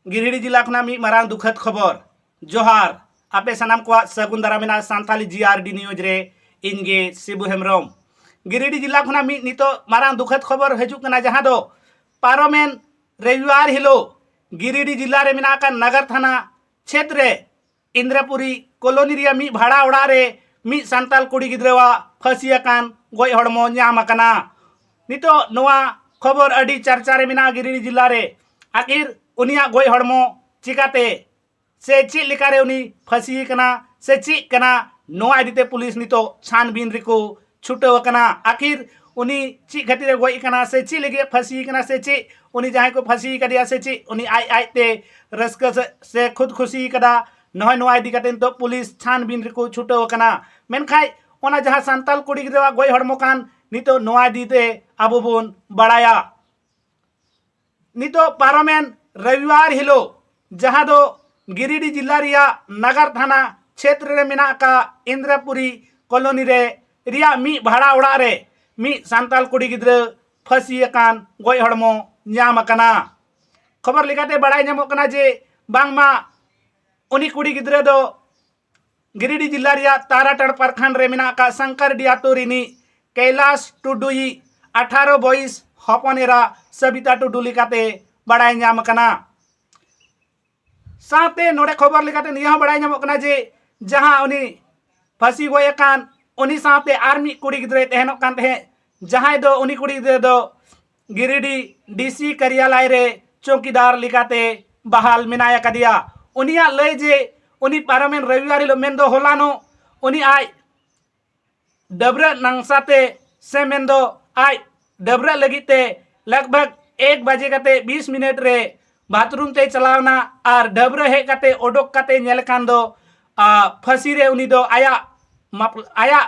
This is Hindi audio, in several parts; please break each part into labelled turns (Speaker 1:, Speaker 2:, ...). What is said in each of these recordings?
Speaker 1: गिरिडीह जिला खना मी मारांग दुखद खबर जोहार आपे सनाम को सगुन दारामिना सांताली जीआरडी न्यूज रे इनगे शिबू हेम्ब्रम गिरिडीह जिला खना मी नितो मारांग दुखद खबर हजुक कना जहां दो पारोमेन रविवार हिलो गिरिडीह जिला रे मिना का नगर थाना क्षेत्र इंद्रपुरी कॉलोनी रिया मी भाड़ा ओड़ा रे मी सांताल कुड़ी गिद्रवा फसी अकान गोय हड़मो ᱧᱟᱢ अकना नितो नोआ खबर अडी चर्चा रे मिना गिरिडीह जिला रे आखिर उनिया गोय हड़मो चिकाते से ची लिकारे उनी फसी कना से ची कना नोआ इदीते पुलिस नितो छानबीन रिको छुटो कना आखिर उनी ची खातिर गोय कना से ची लगे फसी कना से ची उनी जहां को फसी कदिया से ची उनी आई आई ते रस्क से खुद खुशी कदा नहय नोआ इदी कते तो पुलिस छानबीन रिको छुटो कना मेनखाय ओना जहां सांताल कुड़ी गिदवा गोय हड़मो कान नितो नोआ इदीते आबो बोन बड़ाया नितो पारोमेन रविवार हिलो जहां दो गिरिडीह जिला रिया नगर थाना क्षेत्र रे मिना का इंद्रपुरी कॉलोनी रे रिया मी भाड़ा ओड़ा रे मी सांताल कुड़ी गिद्र फसी अकान गोय हड़मो ᱧᱟᱢ अकना खबर लिकाते बड़ाई ᱧᱟᱢᱚᱜ कना जे बांगमा उनी कुड़ी गिद्र दो गिरिडीह जिला रिया ताराटड़ प्रखंड रे मिना का शंकर डियातो रिनी कैलाश टुडुई 18 22 हपनेरा सबिता टुडू लिकाते बड़ाई ᱧᱟᱢ कना साथे नोड़े खबर लिकाते निया बड़ाई ᱧᱟᱢᱚᱜ कना जे जहां उनी फसी गोय कान उनी साथे आर्मी कुड़ी गिद्रे तहनोक कान तहे जहां दो उनी कुड़ी गिद्रे दो गिरिडीह डीसी कार्यालय रे चौकीदार लिकाते बहाल मिनाया कदिया उनिया लय जे उनी पारमेन रविवार हिलो मेन दो होलानो उनी आय डबरे नंगसाते से मेन दो आय डबरे लगिते लगभग 1 बजे कते 20 मिनट रे बाथरूम ते चलावना और डबरे हे कते ओडोक कते नेल कान दो फसी रे उनी दो आया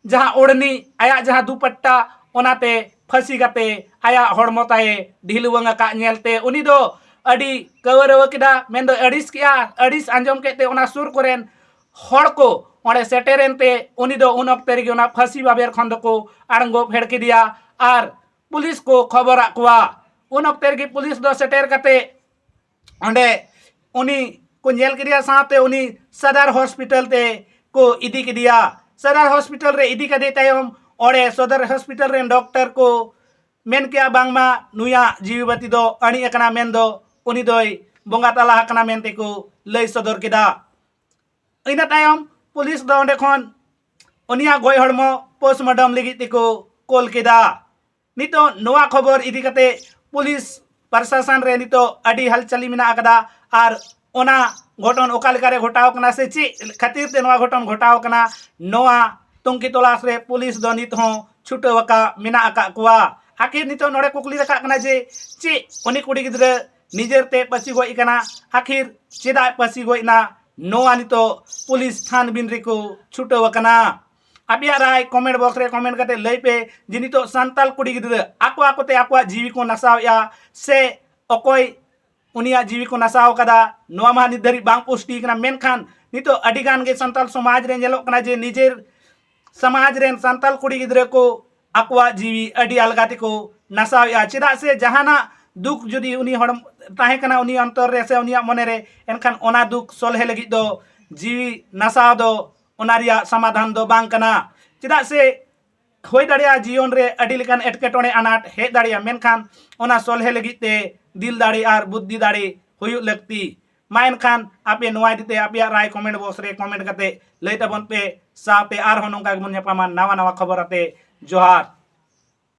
Speaker 1: जहां ओढ़नी आया जहां दुपट्टा ओनाते फसी कते आया हड़मोताए ढिलवंगा का नेलते उनी दो अडी कवरव किदा मेन दो अडिस किया अडिस आंजम केते ओना सुर कोरेन हड़ को ओंडे सेटेरेनते उनी दो उन अक्ते रे ओना फसी बाबेर खंद को आड़ंगो फेड़ के दिया और पुलिस को खबर आकुआ उन अक्ते रे पुलिस दो सेटेर कते ओंडे उनी को नेल किदिया साथे उनी सदर हॉस्पिटल ते को इदी किदिया सदर हॉस्पिटल रे इदी कदे तायम ओडे सदर हॉस्पिटल रे डॉक्टर को मेन किया बांगमा नुया जीवबती दो अणी अकना मेन दो उनी दोय बोंगा तला हकना मेनते को लय सदर किदा इना तायम पुलिस दो ओंडे खन उनिया गोय हड़मो पोस्टमार्टम लगी तिको कोल किदा नितो नोआ खबर इदी कते पुलिस प्रशासन रे नितो अडी हलचली मिना अकदा और ओना घटन ओका लेकारे घटाव कना से ची खातिर ते नोआ घटन घटाव कना नोआ तुंकी तलाश रे पुलिस दो नित हो छुटो वका मिना अका कुआ आखिर नितो नोड़े कुकली रखा कना जे ची उनी कुड़ी गिद्र निजेरते पसी गोई कना आखिर चेदा पसी गोई ना नोआ नितो पुलिस छानबीन रिको छुटो वकना अबिया राय कमेंट बॉक्स रे कमेंट करते लई पे जिनी तो सांताल कुड़ी गिद्र आको आकोते आको जीवी को नसाव या से अकोय उनिया जीवी को नसाव कदा नोआ मा निधरी बांग पुष्टि कना मेनखान नितो अडिगान गे सांताल समाज रे नेलो कना जे निजेर समाज रेन सांताल कुड़ी गिद्र को आकुआ जीवी अडी अलगाते को नसाव या चेदा से जहाना दुख जुदी उनी हड़म ताहे कना उनी अंतर रे से उनिया मने रे एनखान ओना दुख सोलहे लगी दो जीवी नसाव दो ओनारिया समाधान दो बांग कना चेदा से होय दाड़िया जीवन रे अडी लेकान एटकेटोणे अनाट हे दाड़िया मेनखान ओना सोलहे लगी ते दिल दाड़ी और बुद्धि दाड़ी हुयु लगती मा एनखान आपे नोआ दिते आपे राय कमेंट बॉक्स रे कमेंट करते लई तबन पे साथे आर हो नोंका गेबन ᱧᱟᱯᱟᱢᱟ नावा नावा खबर आते जोहार।